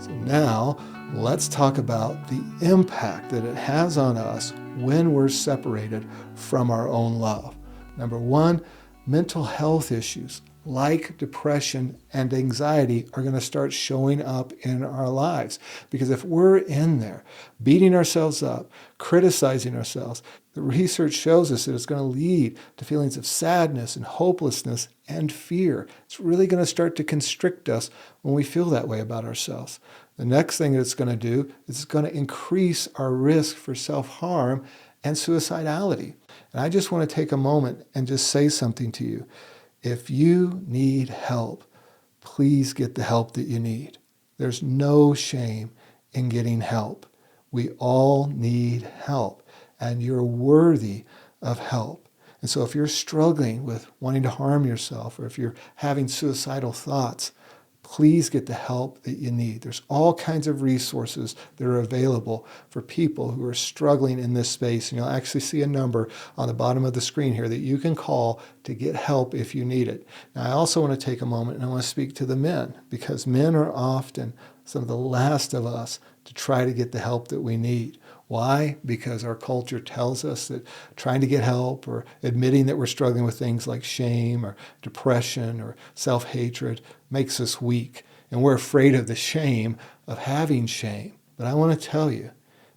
So now let's talk about the impact that it has on us when we're separated from our own love. Number one, mental health issues like depression and anxiety are going to start showing up in our lives. Because if we're in there beating ourselves up, criticizing ourselves, the research shows us that it's going to lead to feelings of sadness and hopelessness and fear. It's really going to start to constrict us when we feel that way about ourselves. The next thing that it's going to do is it's going to increase our risk for self-harm and suicidality. And I just want to take a moment and just say something to you. If you need help, please get the help that you need. There's no shame in getting help. We all need help, and you're worthy of help. And so if you're struggling with wanting to harm yourself, or if you're having suicidal thoughts, please get the help that you need. There's all kinds of resources that are available for people who are struggling in this space. And you'll actually see a number on the bottom of the screen here that you can call to get help if you need it. Now, I also want to take a moment and I want to speak to the men, because men are often some of the last of us to try to get the help that we need. Why? Because our culture tells us that trying to get help or admitting that we're struggling with things like shame or depression or self-hatred makes us weak. And we're afraid of the shame of having shame. But I want to tell you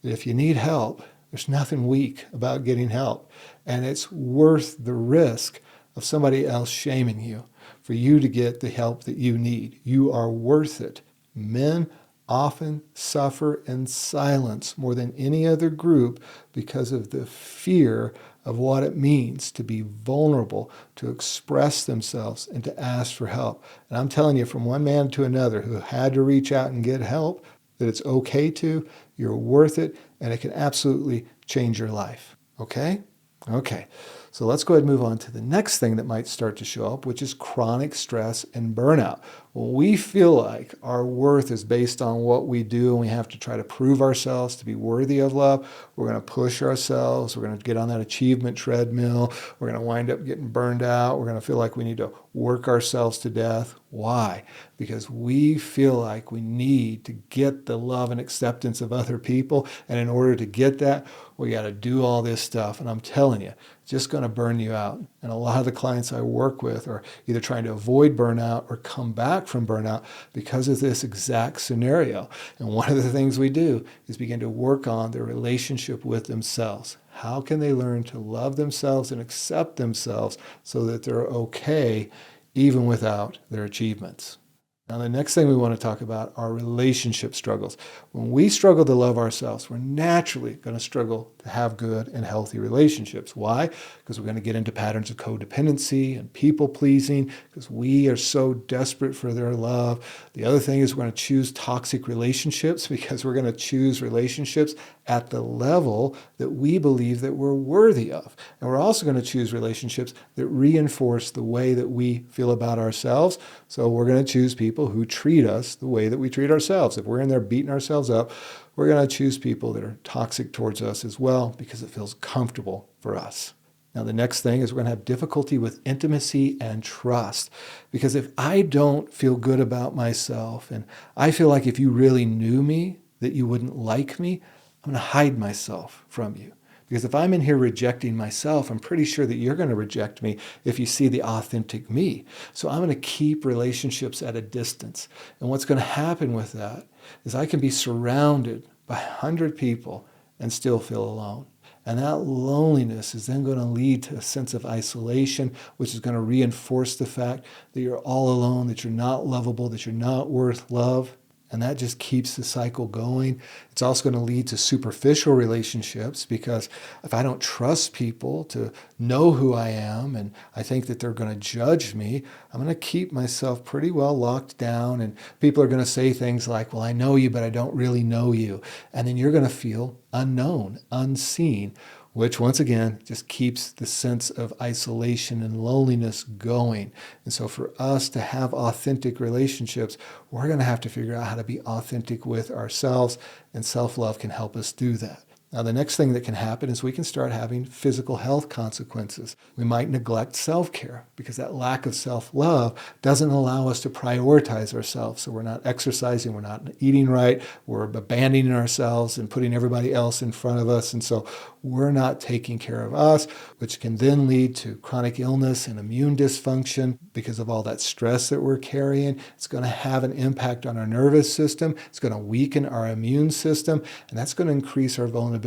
that if you need help, there's nothing weak about getting help. And it's worth the risk of somebody else shaming you for you to get the help that you need. You are worth it. Men often suffer in silence more than any other group because of the fear of what it means to be vulnerable, to express themselves, and to ask for help. And I'm telling you, from one man to another who had to reach out and get help, that it's okay to, you're worth it, and it can absolutely change your life. Okay? Okay. So let's go ahead and move on to the next thing that might start to show up, which is chronic stress and burnout. When we feel like our worth is based on what we do and we have to try to prove ourselves to be worthy of love, we're going to push ourselves, we're going to get on that achievement treadmill, we're going to wind up getting burned out, we're going to feel like we need to work ourselves to death. Why? Because we feel like we need to get the love and acceptance of other people, and in order to get that, we got to do all this stuff. And I'm telling you, it's just going to burn you out. And a lot of the clients I work with are either trying to avoid burnout or come back from burnout because of this exact scenario. And one of the things we do is begin to work on their relationship with themselves. How can they learn to love themselves and accept themselves so that they're okay even without their achievements? Now, the next thing we want to talk about are relationship struggles. When we struggle to love ourselves, we're naturally going to struggle to have good and healthy relationships. Why? Because we're going to get into patterns of codependency and people pleasing because we are so desperate for their love. The other thing is we're going to choose toxic relationships because we're going to choose relationships at the level that we believe that we're worthy of. And we're also going to choose relationships that reinforce the way that we feel about ourselves. So we're going to choose people who treat us the way that we treat ourselves. If we're in there beating ourselves up, we're going to choose people that are toxic towards us as well because it feels comfortable for us. Now, the next thing is we're going to have difficulty with intimacy and trust. Because if I don't feel good about myself and I feel like if you really knew me, that you wouldn't like me, I'm going to hide myself from you. Because if I'm in here rejecting myself, I'm pretty sure that you're going to reject me if you see the authentic me. So I'm going to keep relationships at a distance. And what's going to happen with that is I can be surrounded by 100 people and still feel alone. And that loneliness is then going to lead to a sense of isolation, which is going to reinforce the fact that you're all alone, that you're not lovable, that you're not worth love. And that just keeps the cycle going. It's also going to lead to superficial relationships because if I don't trust people to know who I am and I think that they're going to judge me, I'm going to keep myself pretty well locked down. And people are going to say things like, well, I know you, but I don't really know you. And then you're going to feel unknown, unseen, which once again just keeps the sense of isolation and loneliness going. And so for us to have authentic relationships, we're going to have to figure out how to be authentic with ourselves, and self-love can help us do that. Now, the next thing that can happen is we can start having physical health consequences. We might neglect self-care because that lack of self-love doesn't allow us to prioritize ourselves. So we're not exercising, we're not eating right, we're abandoning ourselves and putting everybody else in front of us. And so we're not taking care of us, which can then lead to chronic illness and immune dysfunction because of all that stress that we're carrying. It's going to have an impact on our nervous system. It's going to weaken our immune system, and that's going to increase our vulnerability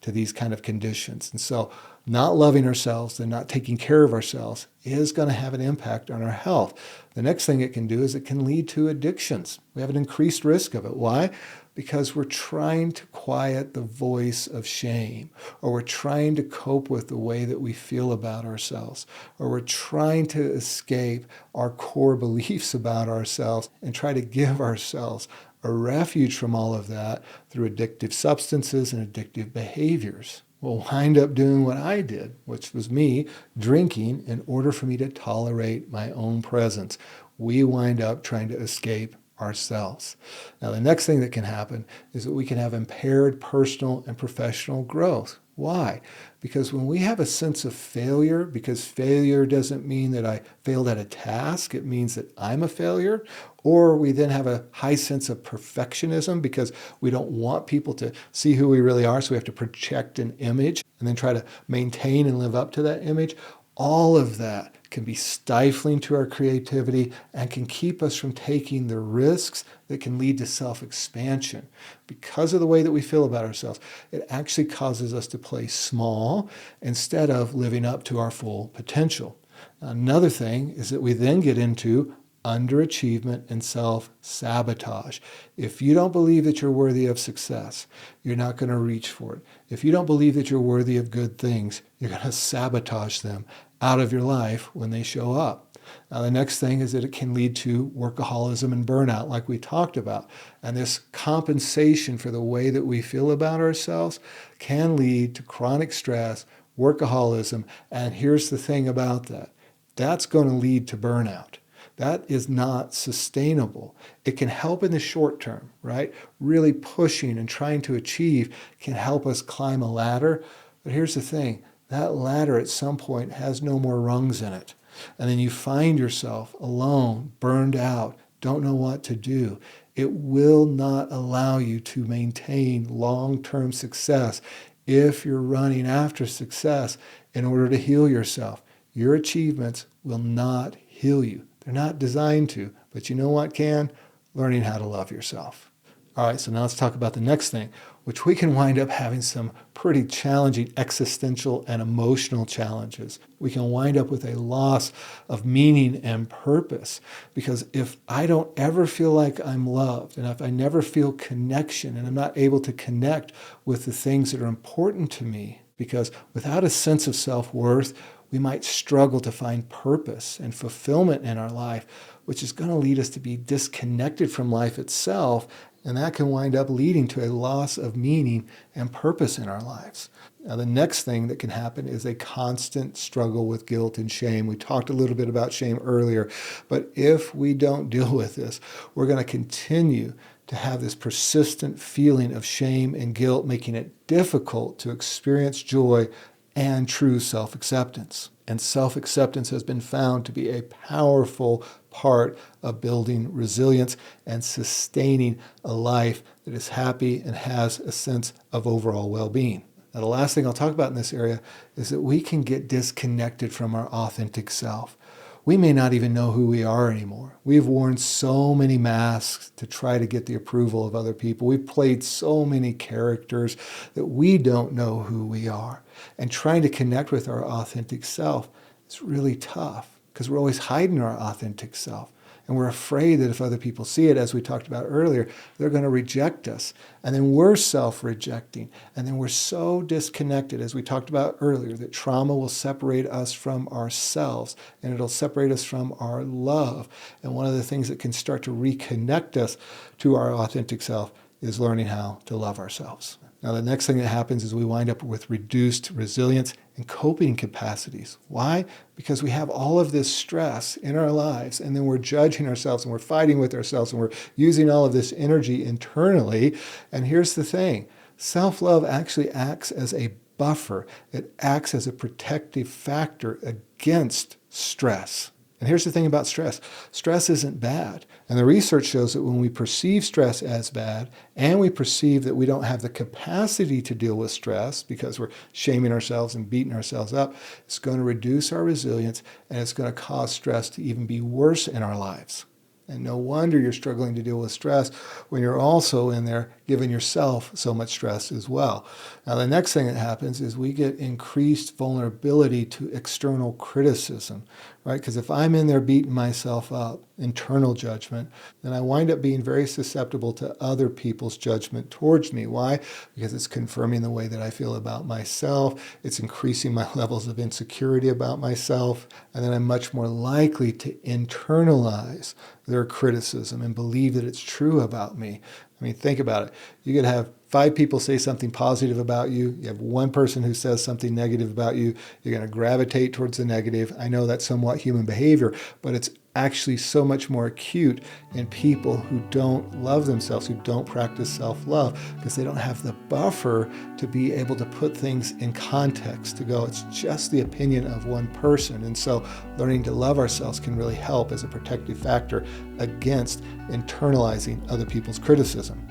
to these kind of conditions. And so not loving ourselves and not taking care of ourselves is going to have an impact on our health. The next thing it can do is it can lead to addictions. We have an increased risk of it. Why? Because we're trying to quiet the voice of shame, or we're trying to cope with the way that we feel about ourselves, or we're trying to escape our core beliefs about ourselves and try to give ourselves a refuge from all of that through addictive substances and addictive behaviors. We'll wind up doing what I did, which was me drinking in order for me to tolerate my own presence. We wind up trying to escape ourselves. Now, the next thing that can happen is that we can have impaired personal and professional growth. Why? Because when we have a sense of failure, because failure doesn't mean that I failed at a task, it means that I'm a failure, or we then have a high sense of perfectionism because we don't want people to see who we really are, so we have to project an image and then try to maintain and live up to that image. All of that can be stifling to our creativity and can keep us from taking the risks that can lead to self-expansion. Because of the way that we feel about ourselves, it actually causes us to play small instead of living up to our full potential. Another thing is that we then get into underachievement and self-sabotage. If you don't believe that you're worthy of success, you're not going to reach for it. If you don't believe that you're worthy of good things, you're going to sabotage them out of your life when they show up. Now, the next thing is that it can lead to workaholism and burnout, like we talked about. And this compensation for the way that we feel about ourselves can lead to chronic stress, workaholism, and here's the thing about that. That's going to lead to burnout. That is not sustainable. It can help in the short term, right? Really pushing and trying to achieve can help us climb a ladder. But here's the thing. That ladder at some point has no more rungs in it. And then you find yourself alone, burned out, don't know what to do. It will not allow you to maintain long-term success if you're running after success in order to heal yourself. Your achievements will not heal you. They're not designed to, but you know what can? Learning how to love yourself. All right, so now let's talk about the next thing, which we can wind up having some pretty challenging existential and emotional challenges. We can wind up with a loss of meaning and purpose, because if I don't ever feel like I'm loved, and if I never feel connection, and I'm not able to connect with the things that are important to me, because without a sense of self-worth, we might struggle to find purpose and fulfillment in our life, which is going to lead us to be disconnected from life itself, and that can wind up leading to a loss of meaning and purpose in our lives. Now, the next thing that can happen is a constant struggle with guilt and shame. We talked a little bit about shame earlier, but if we don't deal with this, we're going to continue to have this persistent feeling of shame and guilt, making it difficult to experience joy and true self-acceptance. And self-acceptance has been found to be a powerful part of building resilience and sustaining a life that is happy and has a sense of overall well-being. Now, the last thing I'll talk about in this area is that we can get disconnected from our authentic self. We may not even know who we are anymore. We've worn so many masks to try to get the approval of other people. We've played so many characters that we don't know who we are. And trying to connect with our authentic self is really tough because we're always hiding our authentic self. And we're afraid that if other people see it, as we talked about earlier, they're going to reject us. And then we're self-rejecting. And then we're so disconnected, as we talked about earlier, that trauma will separate us from ourselves and it'll separate us from our love. And one of the things that can start to reconnect us to our authentic self is learning how to love ourselves. Now, the next thing that happens is we wind up with reduced resilience and coping capacities. Why? Because we have all of this stress in our lives, and then we're judging ourselves, and we're fighting with ourselves, and we're using all of this energy internally. And here's the thing. Self-love actually acts as a buffer. It acts as a protective factor against stress. And here's the thing about stress. Stress isn't bad. And the research shows that when we perceive stress as bad and we perceive that we don't have the capacity to deal with stress because we're shaming ourselves and beating ourselves up, it's going to reduce our resilience and it's going to cause stress to even be worse in our lives. And no wonder you're struggling to deal with stress when you're also in there giving yourself so much stress as well. Now, the next thing that happens is we get increased vulnerability to external criticism, right? Because if I'm in there beating myself up, internal judgment, then I wind up being very susceptible to other people's judgment towards me. Why? Because it's confirming the way that I feel about myself. It's increasing my levels of insecurity about myself. And then I'm much more likely to internalize their criticism and believe that it's true about me. I mean, think about it. You could have 5 people say something positive about you. You have one person who says something negative about you. You're going to gravitate towards the negative. I know that's somewhat human behavior, but it's actually so much more acute in people who don't love themselves, who don't practice self-love, because they don't have the buffer to be able to put things in context, to go, it's just the opinion of one person. And so learning to love ourselves can really help as a protective factor against internalizing other people's criticism.